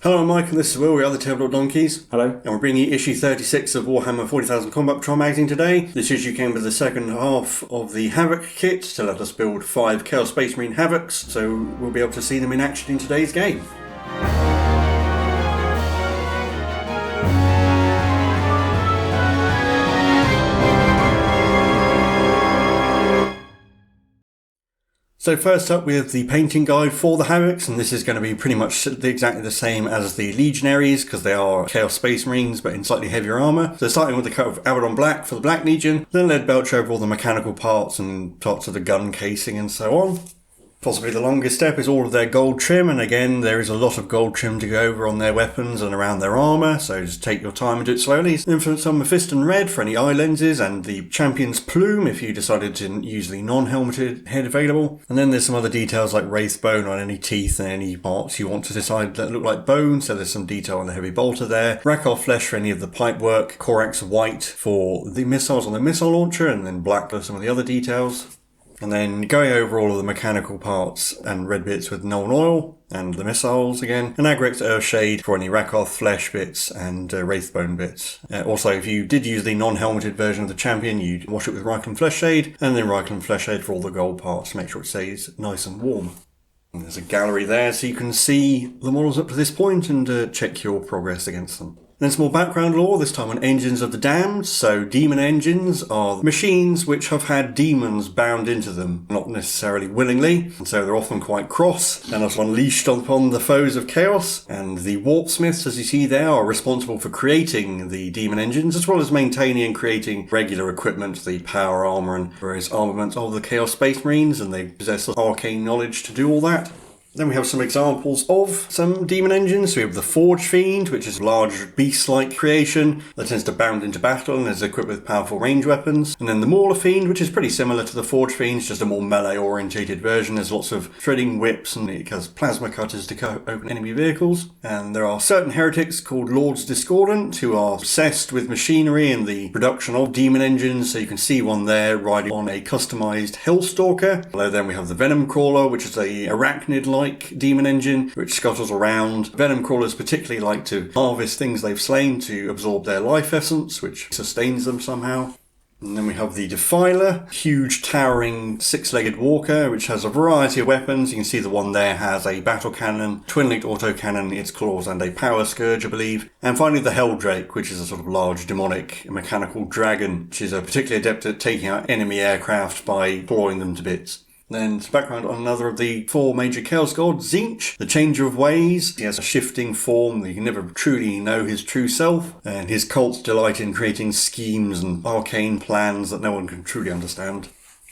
Hello, I'm Mike, and this is Will. We are the Tabletop Donkeys. Hello. And we're bringing you issue 36 of Warhammer 40,000 Combat Patrol magazine today. This issue came with the second half of the Havoc kit to let us build 5 Chaos Space Marine Havocs, so we'll be able to see them in action in today's game. So first up we have the painting guide for the Havocs, and this is going to be pretty much exactly the same as the Legionaries because they are Chaos Space Marines but in slightly heavier armour. So starting with the coat of Abaddon Black for the Black Legion, then lead belch over all the mechanical parts and parts of the gun casing and so on. Possibly the longest step is all of their gold trim, and again there is a lot of gold trim to go over on their weapons and around their armour, so just take your time and do it slowly. Then for some Mephiston Red for any eye lenses, and the Champion's Plume if you decided to use the non-helmeted head available. And then there's some other details like Wraith Bone on any teeth and any parts you want to decide that look like bone, so there's some detail on the heavy bolter there. Rackar Flesh for any of the pipe work, Corax White for the missiles on the missile launcher, and then black for some of the other details. And then going over all of the mechanical parts and red bits with Nuln Oil and the missiles again. And Agrex Earthshade for any Rackar Flesh bits and Wraithbone bits. Also, if you did use the non-helmeted version of the Champion, you'd wash it with Reikland Fleshshade, and then Reikland Fleshshade for all the gold parts to make sure it stays nice and warm. And there's a gallery there so you can see the models up to this point and check your progress against them. Then some more background lore, this time on Engines of the Damned. So demon engines are machines which have had demons bound into them, not necessarily willingly, and so they're often quite cross and also unleashed upon the foes of chaos. And the warpsmiths, as you see there, are responsible for creating the demon engines, as well as maintaining and creating regular equipment, the power armour and various armaments of the Chaos Space Marines, and they possess arcane knowledge to do all that. Then we have some examples of some demon engines. So we have the Forge Fiend, which is a large beast-like creation that tends to bound into battle and is equipped with powerful range weapons. And then the Mauler Fiend, which is pretty similar to the Forge Fiend, just a more melee-orientated version. There's lots of threading whips and it has plasma cutters to cut open enemy vehicles. And there are certain heretics called Lords Discordant who are obsessed with machinery and the production of demon engines. So you can see one there riding on a customised Hellstalker. Below then we have the Venom Crawler, which is a arachnid-like demon engine which scuttles around. Venom crawlers particularly like to harvest things they've slain to absorb their life essence, which sustains them somehow. And then we have the Defiler, huge towering six-legged walker which has a variety of weapons. You can see the one there has a battle cannon, twin-linked autocannon, its claws, and a power scourge, I believe. And finally the Helldrake, which is a sort of large demonic mechanical dragon which is particularly adept at taking out enemy aircraft by clawing them to bits. Then some background on another of the 4 major Chaos gods, Tzeentch, the Changer of Ways. He has a shifting form that you can never truly know his true self, and his cults delight in creating schemes and arcane plans that no one can truly understand.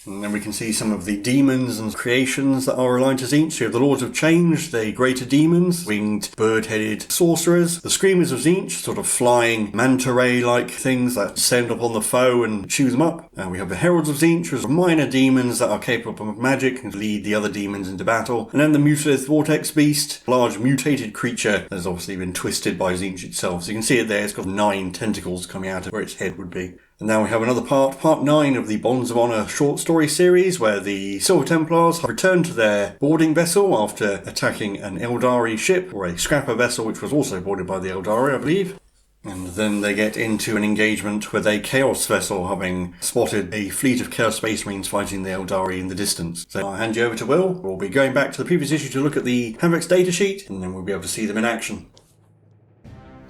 And then we can see some of the demons and creations that are aligned to Tzeentch. We have the Lords of Change, the greater demons, winged, bird-headed sorcerers. The Screamers of Tzeentch, sort of flying manta ray-like things that descend upon the foe and chew them up. And we have the Heralds of Tzeentch, which are minor demons that are capable of magic and lead the other demons into battle. And then the Mutalith Vortex Beast, a large mutated creature that has obviously been twisted by Tzeentch itself. So you can see it there, it's got 9 tentacles coming out of where its head would be. And now we have another part 9 of the Bonds of Honor short story series, where the Silver Templars have returned to their boarding vessel after attacking an Eldari ship, or a scrapper vessel which was also boarded by the Eldari, I believe. And then they get into an engagement with a Chaos vessel, having spotted a fleet of Chaos Space Marines fighting the Eldari in the distance. So I'll hand you over to Will. We'll be going back to the previous issue to look at the Havocs datasheet, and then we'll be able to see them in action.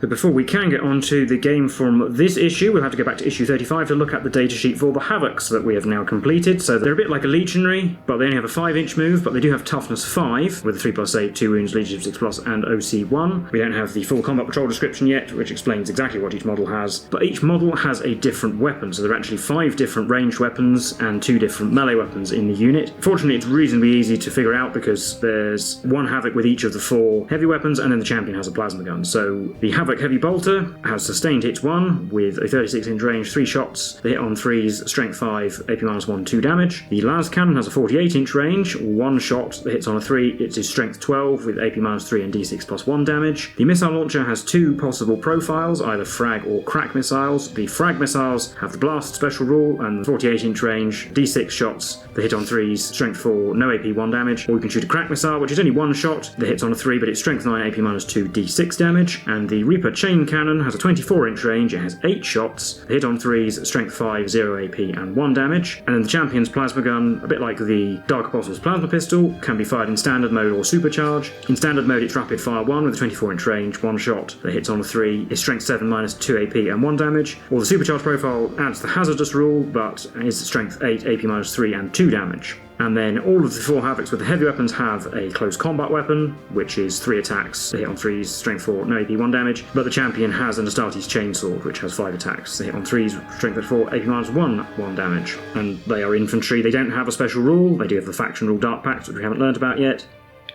So before we can get on to the game from this issue, we'll have to go back to issue 35 to look at the datasheet for the Havocs that we have now completed. So they're a bit like a Legionary, but they only have a 5-inch move, but they do have toughness 5, with a 3+8, 2 wounds, leadership 6+, and OC 1. We don't have the full combat patrol description yet, which explains exactly what each model has, but each model has a different weapon. So there are actually 5 different ranged weapons and 2 different melee weapons in the unit. Fortunately, it's reasonably easy to figure out because there's one Havoc with each of the 4 heavy weapons, and then the Champion has a plasma gun. So the Havoc Havoc Heavy Bolter has sustained hits 1 with a 36-inch range, 3 shots. They hit on 3s, strength 5, AP-1, 2 damage. The las cannon has a 48-inch range, 1 shot that hits on a 3. It is strength 12 with AP-3 and D6 plus 1 damage. The missile launcher has 2 possible profiles, either frag or crack missiles. The frag missiles have the blast special rule and the 48-inch range, D6 shots that hit on 3s, strength 4, no AP 1 damage. Or you can shoot a crack missile, which is only 1 shot that hits on a 3, but it's strength 9, AP-2, D6 damage. And the Reaper chain cannon has a 24-inch range. It has 8 shots that hit on 3s, strength 5, 0 AP and 1 damage. And then the champion's plasma gun, a bit like the Dark Apostle's plasma pistol, can be fired in standard mode or supercharge. In standard mode, it's rapid fire 1 with a 24-inch range, 1 shot that hits on a 3, is strength 7 minus 2 AP and 1 damage. Or the supercharge profile adds the hazardous rule, but is strength 8, AP 3 and 2 damage. And then all of the 4 Havocs with the heavy weapons have a close combat weapon, which is 3 attacks, they hit on 3s, strength 4, no AP 1 damage. But the champion has an Astartes chainsword, which has 5 attacks, they hit on 3s, strength 4, AP 1 damage. And they are infantry, they don't have a special rule, they do have the faction rule Dark Pact, which we haven't learned about yet.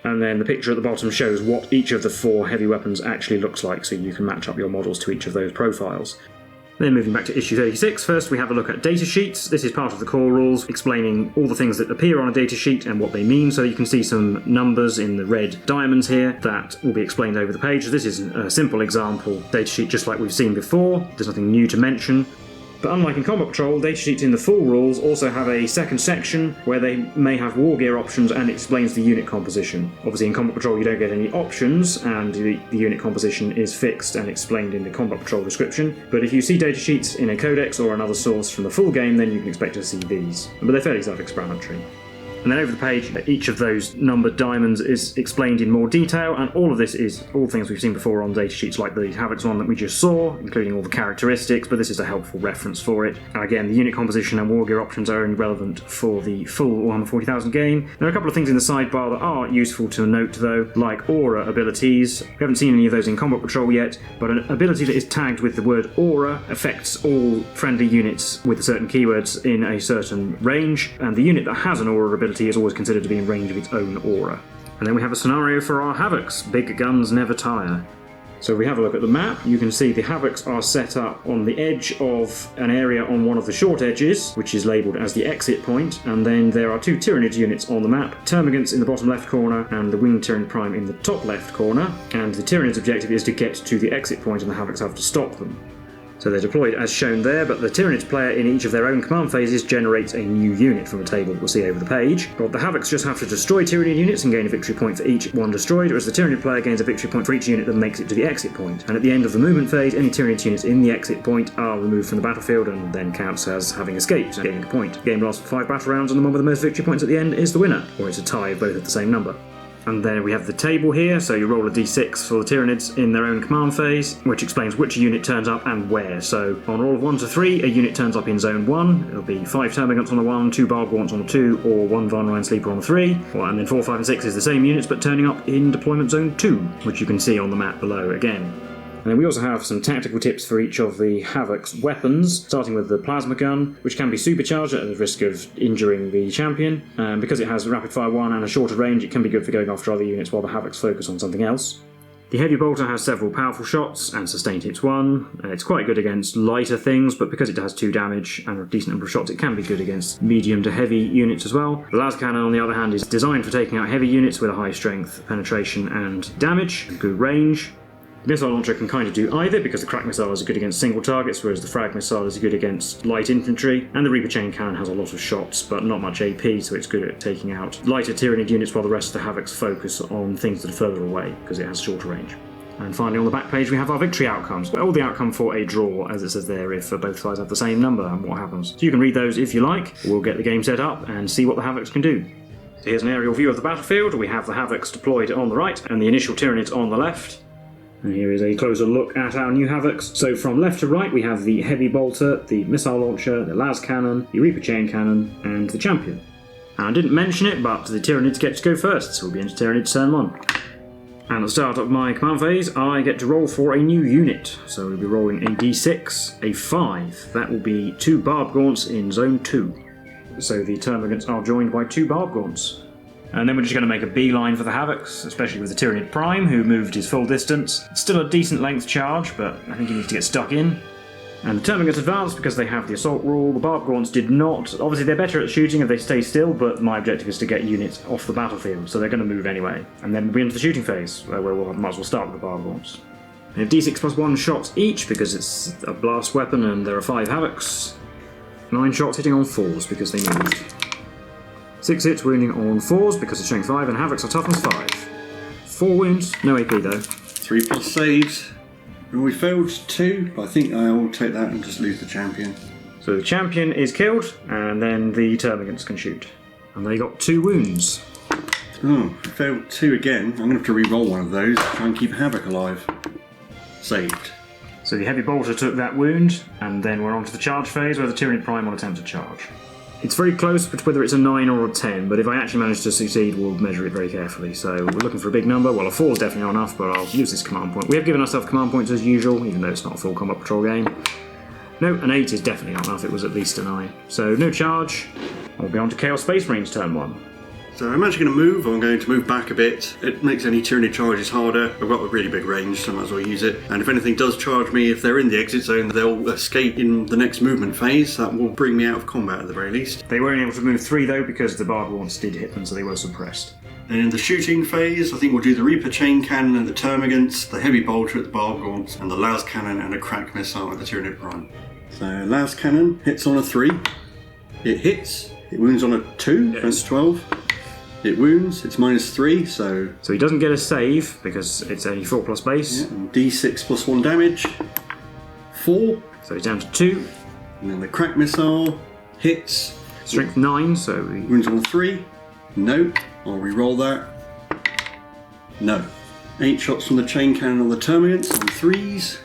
And then the picture at the bottom shows what each of the 4 heavy weapons actually looks like, so you can match up your models to each of those profiles. Then moving back to issue 36, first we have a look at data sheets. This is part of the core rules, explaining all the things that appear on a data sheet and what they mean. So you can see some numbers in the red diamonds here that will be explained over the page. This is a simple example data sheet just like we've seen before. There's nothing new to mention. But unlike in Combat Patrol, datasheets in the full rules also have a second section where they may have war gear options and it explains the unit composition. Obviously in Combat Patrol you don't get any options and the unit composition is fixed and explained in the Combat Patrol description, but if you see datasheets in a codex or another source from the full game then you can expect to see these. But they're fairly self-explanatory. And then over the page, each of those numbered diamonds is explained in more detail, and all of this is all things we've seen before on datasheets like the Havocs one that we just saw, including all the characteristics, but this is a helpful reference for it. And again, the unit composition and war gear options are only relevant for the full Warhammer 40,000 game. There are a couple of things in the sidebar that are useful to note though, like aura abilities. We haven't seen any of those in Combat Patrol yet, but an ability that is tagged with the word aura affects all friendly units with certain keywords in a certain range, and the unit that has an aura ability is always considered to be in range of its own aura. And then we have a scenario for our Havocs. Big guns never tire. So if we have a look at the map, you can see the Havocs are set up on the edge of an area on one of the short edges, which is labelled as the exit point, and then there are 2 Tyranids units on the map, Termagants in the bottom left corner and the Winged Tyranid Prime in the top left corner, and the Tyranids' objective is to get to the exit point and the Havocs have to stop them. So they're deployed as shown there, but the Tyranids player in each of their own command phases generates a new unit from a table that we'll see over the page. But the Havocs just have to destroy Tyranid units and gain a victory point for each one destroyed, whereas the Tyranid player gains a victory point for each unit that makes it to the exit point. And at the end of the movement phase, any Tyranid units in the exit point are removed from the battlefield and then counts as having escaped and gaining a point. The game lasts for 5 battle rounds and the one with the most victory points at the end is the winner, or it's a tie of both at the same number. And then we have the table here, so you roll a d6 for the Tyranids in their own command phase, which explains which unit turns up and where. So on a roll of 1 to 3, a unit turns up in Zone 1, it'll be 5 Termagants on the 1, 2 Barbed Gaunts on the 2, or 1 Von Ryan Sleeper on the 3. And then 4, 5 and 6 is the same units, but turning up in Deployment Zone 2, which you can see on the map below again. And then we also have some tactical tips for each of the Havoc's weapons, starting with the plasma gun, which can be supercharged at the risk of injuring the champion. Because it has rapid fire 1 and a shorter range, it can be good for going after other units while the Havocs focus on something else. The heavy bolter has several powerful shots and sustained hits 1. It's quite good against lighter things, but because it has 2 damage and a decent number of shots, it can be good against medium to heavy units as well. The las cannon, on the other hand, is designed for taking out heavy units with a high strength, penetration and damage, and good range. The missile launcher can kind of do either, because the crack missile is good against single targets, whereas the frag missile is good against light infantry, and the Reaper chain cannon has a lot of shots, but not much AP, so it's good at taking out lighter Tyranid units, while the rest of the Havocs focus on things that are further away, because it has shorter range. And finally on the back page we have our victory outcomes. All the outcome for a draw, as it says there, if both sides have the same number, and what happens. So you can read those if you like. We'll get the game set up and see what the Havocs can do. So here's an aerial view of the battlefield. We have the Havocs deployed on the right, and the initial Tyranids on the left. And here is a closer look at our new Havocs. So from left to right we have the heavy bolter, the missile launcher, the las cannon, the Reaper chain cannon, and the champion. And I didn't mention it, but the Tyranids get to go first, so we'll be into Tyranids turn 1. And at the start of my command phase, I get to roll for a new unit. So we'll be rolling a d6, a 5. That will be 2 Barbed Gaunts in Zone 2. So the Termagants are joined by 2 Barbed Gaunts. And then we're just going to make a beeline for the Havocs, especially with the Tyranid Prime, who moved his full distance. It's still a decent length charge, but I think he needs to get stuck in. And the Termagants advanced because they have the assault rule. The Barb Gaunts did not. Obviously, they're better at shooting if they stay still, but my objective is to get units off the battlefield, so they're going to move anyway. And then we'll be into the shooting phase, where we might as well start with the Barb Gaunts. They have D6+1 shots each because it's a blast weapon, and there are 5 Havocs. 9 shots hitting on 4s because they moved. 6 hits wounding on 4s because it's showing 5, and Havocs are toughness 5. 4 wounds, no AP though. 3+ saves. And we failed 2, but I think I'll take that and just lose the champion. So the champion is killed, and then the Termagants can shoot. And they got 2 wounds. Oh, I failed 2 again. I'm going to have to re-roll one of those to try and keep Havoc alive. Saved. So the Heavy Bolter took that wound, and then we're on to the charge phase where the Tyranid Prime will attempt to charge. It's very close whether it's a 9 or a 10, but if I actually manage to succeed, we'll measure it very carefully. So we're looking for a big number. Well, a 4 is definitely not enough, but I'll use this command point. We have given ourselves command points as usual, even though it's not a full combat patrol game. No, an 8 is definitely not enough. It was at least a 9. So no charge. We'll be on to Chaos Space Marines turn 1. So I'm actually going to move. I'm going to move back a bit. It makes any Tyranid charges harder. I've got a really big range, so I might as well use it. And if anything does charge me, if they're in the exit zone, they'll escape in the next movement phase. That will bring me out of combat at the very least. They weren't able to move 3 though because the Barb Gaunts did hit them, so they were suppressed. And in the shooting phase, I think we'll do the Reaper Chain Cannon and the Termagants, the Heavy Bolter at the Barb Gaunts, and the Las Cannon and a Crack Missile at the Tyranid Prime. So Las Cannon hits on a 3. It hits. It wounds on a 2. Yes. That's 12. It wounds, it's -3, so... So he doesn't get a save, because it's only 4+ base. Yeah, and D6+1 damage. 4. So he's down to 2. And then the Crack Missile hits. Strength 9, so he... Wounds on a 3. No. I'll re-roll that. No. 8 shots from the Chain Cannon on the Termagants on 3s.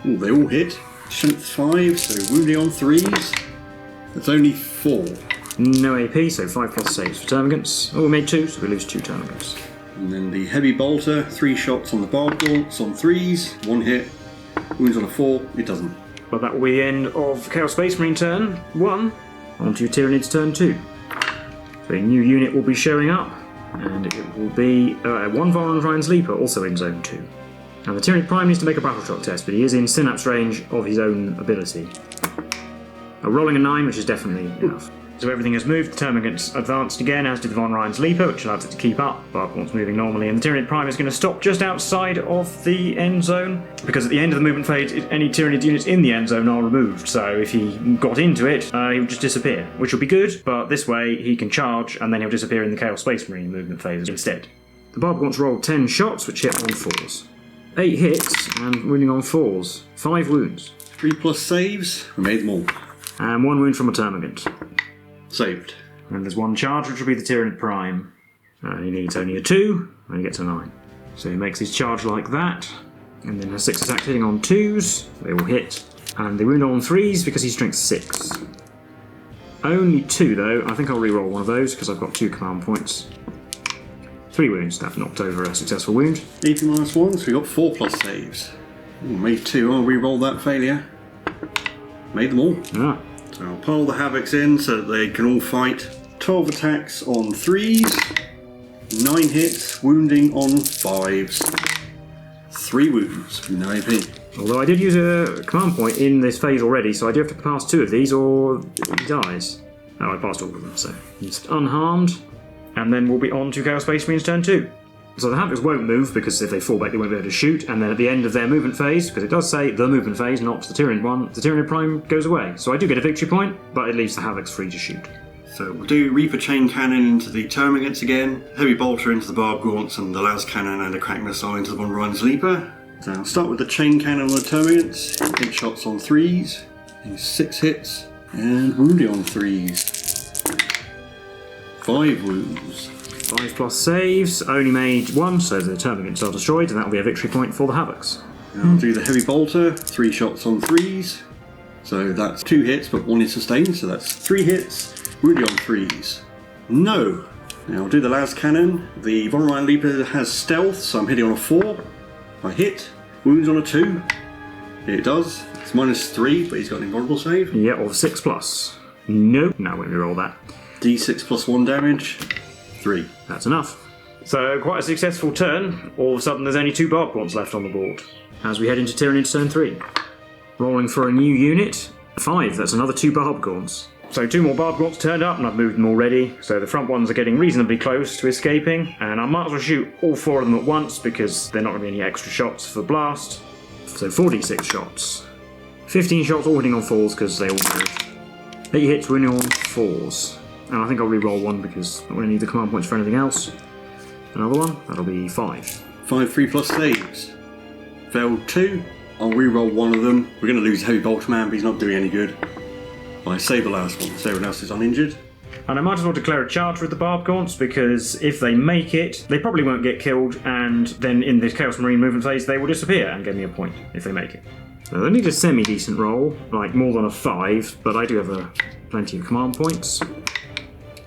Oh, they all hit. Strength 5, so wounding on 3s. That's only 4. No AP, so 5+ saves for Termagants. Oh, we made 2, so we lose 2 Termagants. And then the Heavy Bolter, 3 shots on the Barb Gaunts on 3s, 1 hit. Wounds on a 4, it doesn't. But that will be the end of Chaos Space Marine turn 1. On to Tyranids turn 2. So a new unit will be showing up, and it will be 1 Von Leaper, also in Zone 2. And the Tyranid Prime needs to make a battle shock test, but he is in synapse range of his own ability. Rolling a 9, which is definitely enough. So everything has moved, the Termagants advanced again, as did the Von Ryan's Leaper, which allows it to keep up, but once moving normally, and the Tyranid Prime is going to stop just outside of the end zone, because at the end of the movement phase, any Tyranid units in the end zone are removed, so if he got into it, he would just disappear, which would be good, but this way he can charge, and then he'll disappear in the Chaos Space Marine movement phase instead. The Barb Gaunts rolled 10 shots, which hit on 4s. 8 hits, and wounding on 4s. 5 wounds. 3+ saves, we made them all. And 1 wound from a Termagant. Saved. And there's 1 charge, which will be the Tyranid Prime. He needs only a 2, and he gets a 9. So he makes his charge like that, and then has 6 attacks hitting on 2s. They will hit. And they wound on 3s because he's strength 6. Only 2 though. I think I'll re-roll one of those because I've got 2 command points. 3 wounds. That knocked over a successful wound. AP -1, so we got 4+ saves. Ooh, made 2. I'll re-roll that failure. Made them all. Ah. So I'll pile the Havocs in so that they can all fight. 12 attacks on 3s, 9 hits, wounding on 5s. 3 wounds, no AP. Although I did use a command point in this phase already, so I do have to pass 2 of these or he dies. Oh, I passed all of them, so he's unharmed. And then we'll be on to Chaos Space Marines turn 2. So the Havocs won't move, because if they fall back they won't be able to shoot, and then at the end of their movement phase, because it does say the movement phase, not the Tyranid one, the Tyranid Prime goes away. So I do get a victory point, but it leaves the Havocs free to shoot. So we'll do Reaper Chain Cannon into the Termagants again, Heavy Bolter into the Barb Gaunts, and the Las Cannon and a Crack Missile into the Von Ryan's Leaper. So I'll start with the Chain Cannon on the Termagants, 8 shots on 3s, 6 hits, and wounding on 3s. 5 wounds. 5+ saves, only made 1, so the Termagants are destroyed, and that will be a victory point for the Havocs. I'll do the Heavy Bolter, 3 shots on 3s. So that's 2 hits, but 1 is sustained, so that's 3 hits. Wounding on 3s. No. Now I'll do the Las Cannon. The Von Ryan Leaper has stealth, so I'm hitting on a 4. I hit. Wounds on a 2. It does. It's -3, but he's got an invulnerable save. Yeah, or 6+. No, no, when we roll that. D6+1 damage. 3. That's enough. So quite a successful turn. All of a sudden there's only 2 barb gaunts left on the board. As we head into Tyranids turn 3. Rolling for a new unit. 5, that's another 2 barb gaunts. So 2 more barb gaunts turned up and I've moved them already. So the front ones are getting reasonably close to escaping. And I might as well shoot all 4 of them at once because they're not going to be any extra shots for blast. So 4d6 shots. 15 shots all hitting on 4s because they all move. 8 hits winning on 4s. And I think I'll re-roll 1 because I'm going to need the command points for anything else. Another one, that'll be 5. 5 3+ saves. Failed 2. I'll re-roll 1 of them. We're going to lose Heavy Boltman, but he's not doing any good. I save the last one, so everyone else is uninjured. And I might as well declare a charge with the barb gaunts because if they make it, they probably won't get killed, and then in the Chaos Marine movement phase they will disappear and give me a point if they make it. So they need a semi-decent roll, like more than a 5, but I do have plenty of command points.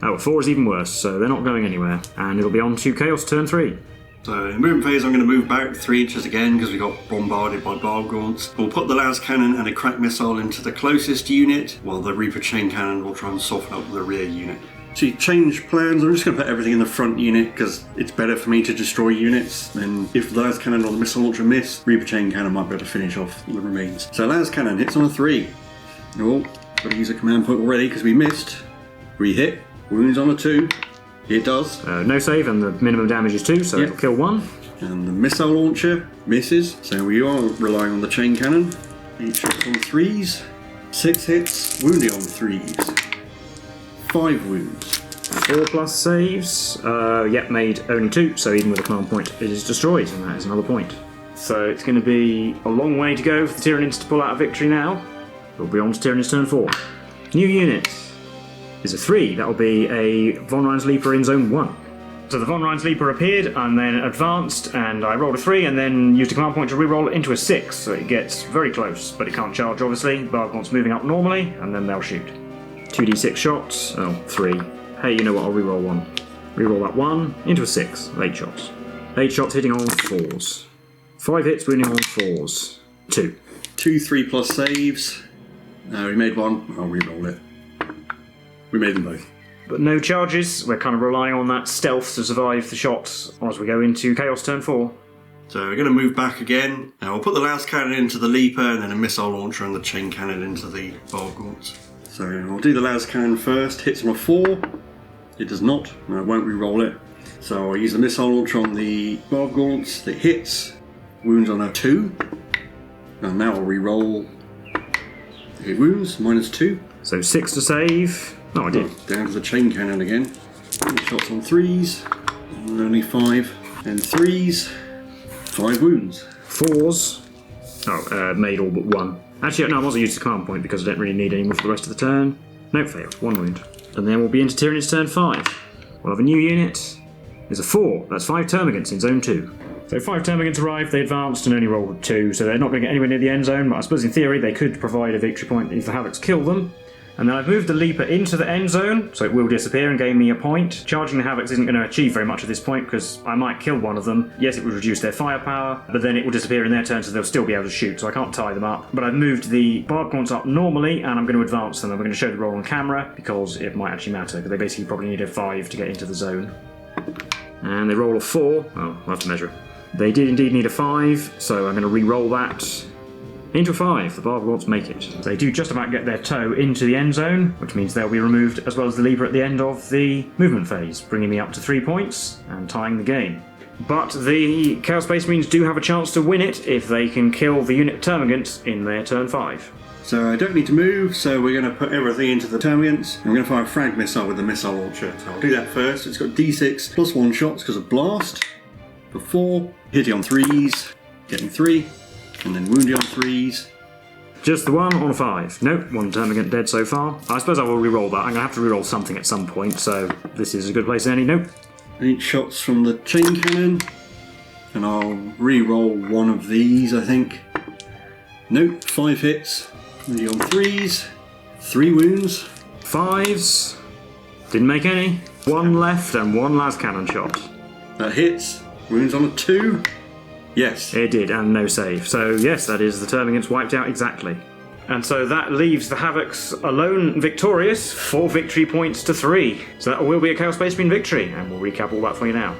Oh, 4 is even worse, so they're not going anywhere. And it'll be on to Chaos turn 3. So in movement phase I'm going to move back 3 inches again because we got bombarded by barb gaunts. We'll put the las cannon and a crack missile into the closest unit, while the Reaper chain cannon will try and soften up the rear unit. So you change plans. I'm just going to put everything in the front unit because it's better for me to destroy units. And if the las cannon or the missile launcher miss, Reaper chain cannon might be able to finish off the remains. So las cannon hits on a 3. Oh, got to use a command point already because we missed. Re-hit. Wounds on a 2. It does. No save, and the minimum damage is 2, so it'll kill 1. And the missile launcher misses, so we are relying on the chain cannon. 8 shots on 3s. 6 hits. Wounded on 3s. 5 wounds. 4+ saves. Yep, made only 2, so even with a command point, it is destroyed, and that is another point. So it's going to be a long way to go for the Tyranids to pull out a victory now. We'll be on to Tyranids turn 4. New unit is a 3. That'll be a Von Rein's Leaper in zone 1. So the Von Rein's Leaper appeared and then advanced, and I rolled a 3 and then used a command point to re-roll it into a 6. So it gets very close, but it can't charge obviously. Barb gaunts moving up normally, and then they'll shoot. 2d6 shots. Oh, 3. Hey, you know what? I'll re-roll 1. Re-roll that 1 into a 6. 8 shots. 8 shots hitting on 4s. 5 hits winning on 4s. 2. 2 3+ saves. We made 1. I'll re-roll it. We made them both. But no charges. We're kind of relying on that stealth to survive the shots as we go into Chaos turn 4. So we're going to move back again. Now we'll put the las cannon into the Leaper and then a missile launcher and the chain cannon into the barb gaunts. So we'll do the las cannon first. Hits on a 4. It does not. No, I won't re-roll it. So I'll use the missile launcher on the barb gaunts. That hits. Wounds on a 2. And now I'll re-roll. Okay, wounds, -2. So 6 to save. No, I did. Down to the chain cannon again. 8 shots on 3s. And only 5. And 3s. 5 wounds. 4s. Oh, made all but 1. Actually, no, I wasn't using the command point because I don't really need any more for the rest of the turn. Nope, failed. 1 wound. And then we'll be into Tyranids turn 5. We'll have a new unit. There's a 4. That's 5 termagants in zone 2. So 5 termagants arrived, they advanced and only rolled 2, so they're not going to get anywhere near the end zone, but I suppose in theory they could provide a victory point if the Havocs kill them. And then I've moved the Leaper into the end zone, so it will disappear and gain me a point. Charging the Havocs isn't going to achieve very much at this point, because I might kill one of them. Yes, it will reduce their firepower, but then it will disappear in their turn, so they'll still be able to shoot, so I can't tie them up. But I've moved the barb gaunts up normally, and I'm going to advance them. I'm going to show the roll on camera, because it might actually matter, because they basically probably need a 5 to get into the zone. And they roll a 4. Oh, I'll have to measure it. They did indeed need a 5, so I'm going to re-roll that into a 5. The barb gaunts make it. They do just about get their toe into the end zone, which means they'll be removed as well as the Leaper at the end of the movement phase, bringing me up to 3 points and tying the game. But the Chaos Space Marines do have a chance to win it if they can kill the unit Termagants in their turn 5. So I don't need to move, so we're going to put everything into the Termagants. I'm going to fire a frag missile with the missile launcher. So I'll do that first. It's got D6 plus 1 shots because of blast. For 4, hitting on 3s, getting 3, and then wounding on 3s. Just the 1 on a 5. Nope, 1 Termagant dead so far. I suppose I will re-roll that. I'm going to have to re-roll something at some point, so this is a good place than any. Nope. 8 shots from the chain cannon, and I'll re-roll one of these, I think. Nope, 5 hits, wounding on 3s, 3 wounds. 5s, didn't make any. 1 left and 1 las cannon shot. That hits. Wounds on a 2. Yes. It did, and no save. So yes, that is the Termagants wiped out exactly. And so that leaves the Havocs alone victorious, 4 victory points to 3. So that will be a Chaos Space Marine victory, and we'll recap all that for you now.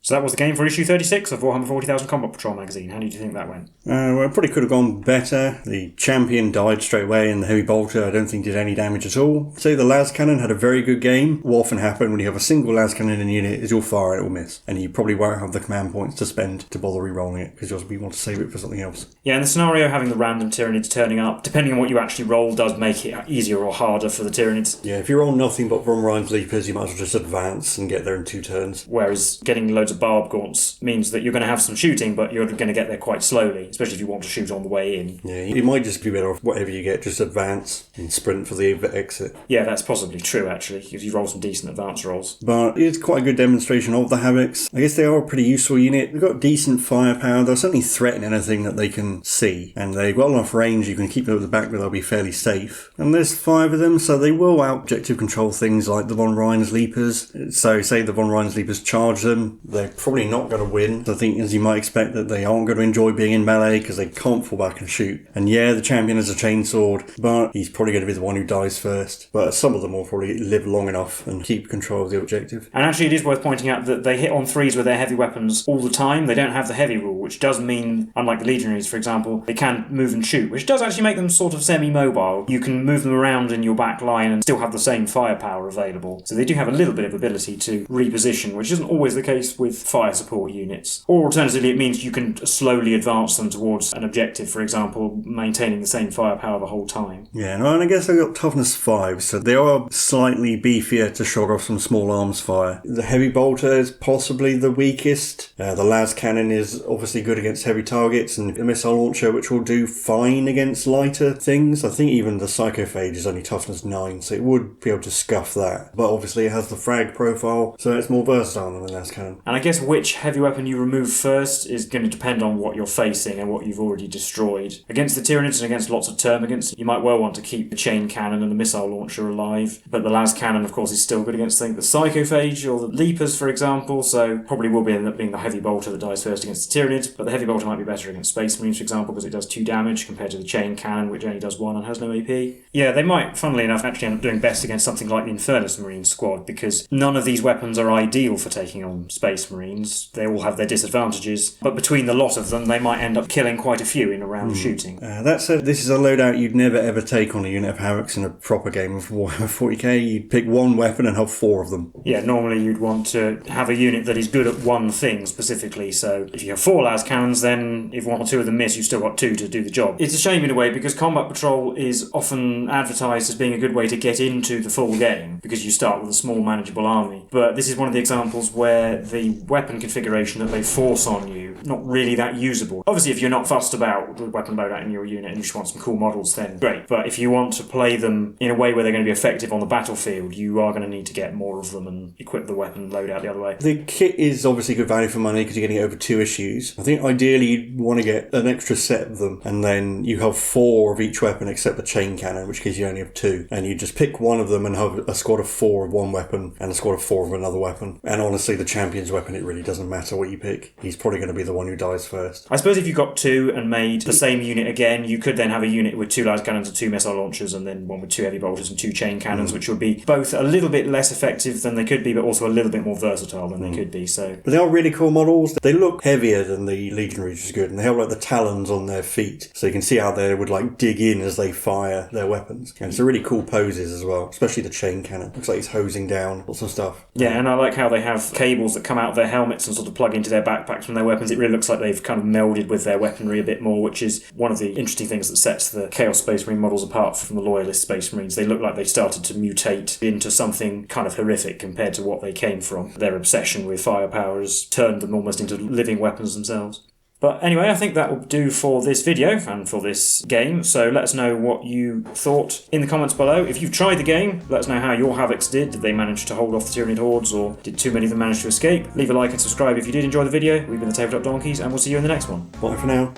So that was the game for issue 36 of Warhammer 40,000 Combat Patrol magazine. How did you think that went? Well, it probably could have gone better. The champion died straight away, and the heavy bolter I don't think did any damage at all. So the las cannon had a very good game. What often happens when you have a single las cannon in a unit is you'll fire and it will miss, and you probably won't have the command points to spend to bother re-rolling it because you want to save it for something else. Yeah, and the scenario having the random Tyranids turning up, depending on what you actually roll, does make it easier or harder for the Tyranids. Yeah, if you roll nothing but von Ryan's Leapers, you might as well just advance and get there in 2 turns. Whereas getting loads of barb gaunts means that you're going to have some shooting, but you're going to get there quite slowly, especially if you want to shoot on the way in. Yeah, you might just be better off whatever you get, just advance and sprint for the exit. Yeah, that's possibly true, actually, if you roll some decent advance rolls. But it's quite a good demonstration of the Havocs. I guess they are a pretty useful unit. They've got decent firepower. They'll certainly threaten anything that they can see, and they've got enough range you can keep them at the back where they'll be fairly safe. And there's 5 of them, so they will out-objective control things like the von Ryan's Leapers. So say the von Ryan's Leapers charge them, they're probably not going to win. I think, as you might expect, that they aren't going to enjoy being in melee because they can't fall back and shoot. And yeah, the champion has a chainsword, but he's probably going to be the one who dies first. But some of them will probably live long enough and keep control of the objective. And actually, it is worth pointing out that they hit on 3s with their heavy weapons all the time. They don't have the heavy rule, which does mean, unlike the legionaries, for example, they can move and shoot, which does actually make them sort of semi-mobile. You can move them around in your back line and still have the same firepower available. So they do have a little bit of ability to reposition, which isn't always the case with fire support units. Or alternatively, it means you can slowly advance them towards an objective, for example, maintaining the same firepower the whole time. Yeah, no, and I guess they've got toughness 5, so they are slightly beefier to shrug off some small arms fire. The heavy bolter is possibly the weakest. The las cannon is obviously good against heavy targets, and a missile launcher which will do fine against lighter things. I think even the psychophage is only toughness 9, so it would be able to scuff that. But obviously it has the frag profile, so it's more versatile than the las cannon. And I guess which heavy weapon you remove first is going to depend on what you're facing and what you've already destroyed. Against the Tyranids and against lots of termagants, you might well want to keep the chain cannon and the missile launcher alive, but the las cannon, of course, is still good against things, the psychophage or the leapers, for example, so probably will end up being the heavy bolter that dies first against the Tyranids, but the heavy bolter might be better against Space Marines, for example, because it does 2 damage compared to the chain cannon, which only does 1 and has no AP. Yeah, they might, funnily enough, actually end up doing best against something like the Infernus Marine squad, because none of these weapons are ideal for taking on Space Marines. They all have their disadvantages, but between the lot of them, they might end up killing quite a few in a round of shooting. That said, this is a loadout you'd never ever take on a unit of Havocs in a proper game of Warhammer 40k. You'd pick one weapon and have 4 of them. Yeah, normally you'd want to have a unit that is good at one thing specifically, so if you have 4 las cannons, then if 1 or 2 of them miss, you've still got 2 to do the job. It's a shame in a way, because Combat Patrol is often advertised as being a good way to get into the full game, because you start with a small manageable army. But this is one of the examples where the weapon configuration that they force on you, not really that usable. Obviously, if you're not fussed about the weapon loadout in your unit and you just want some cool models, then great. But if you want to play them in a way where they're going to be effective on the battlefield, you are going to need to get more of them and equip the weapon loadout the other way. The kit is obviously good value for money because you're getting it over 2 issues. I think ideally you'd want to get an extra set of them, and then you have 4 of each weapon except the chain cannon, in which case you only have 2. And you just pick one of them and have a squad of 4 of one weapon and a squad of 4 of another weapon. And honestly, the champion's weapon, it really doesn't matter what you pick. He's probably going to be the one who dies first. I suppose if you got 2 and made the same unit again, you could then have a unit with 2 las cannons and 2 missile launchers, and then one with 2 heavy bolters and 2 chain cannons, which would be both a little bit less effective than they could be, but also a little bit more versatile than they could be. So, but they are really cool models. They look heavier than the Legionaries, which is good, and they have like the talons on their feet, so you can see how they would like dig in as they fire their weapons. And it's a really cool poses as well, especially the chain cannon. Looks like he's hosing down lots of stuff. Yeah, and I like how they have cables that come out of their helmets and sort of plug into their backpacks from their weapons. It really looks like they've kind of melded with their weaponry a bit more, which is one of the interesting things that sets the Chaos Space Marine models apart from the Loyalist Space Marines. They look like they've started to mutate into something kind of horrific compared to what they came from. Their obsession with firepower has turned them almost into living weapons themselves. But anyway, I think that will do for this video and for this game. So let us know what you thought in the comments below. If you've tried the game, let us know how your Havocs did. Did they manage to hold off the Tyranid hordes, or did too many of them manage to escape? Leave a like and subscribe if you did enjoy the video. We've been the Tabletop Donkeys, and we'll see you in the next one. Bye for now.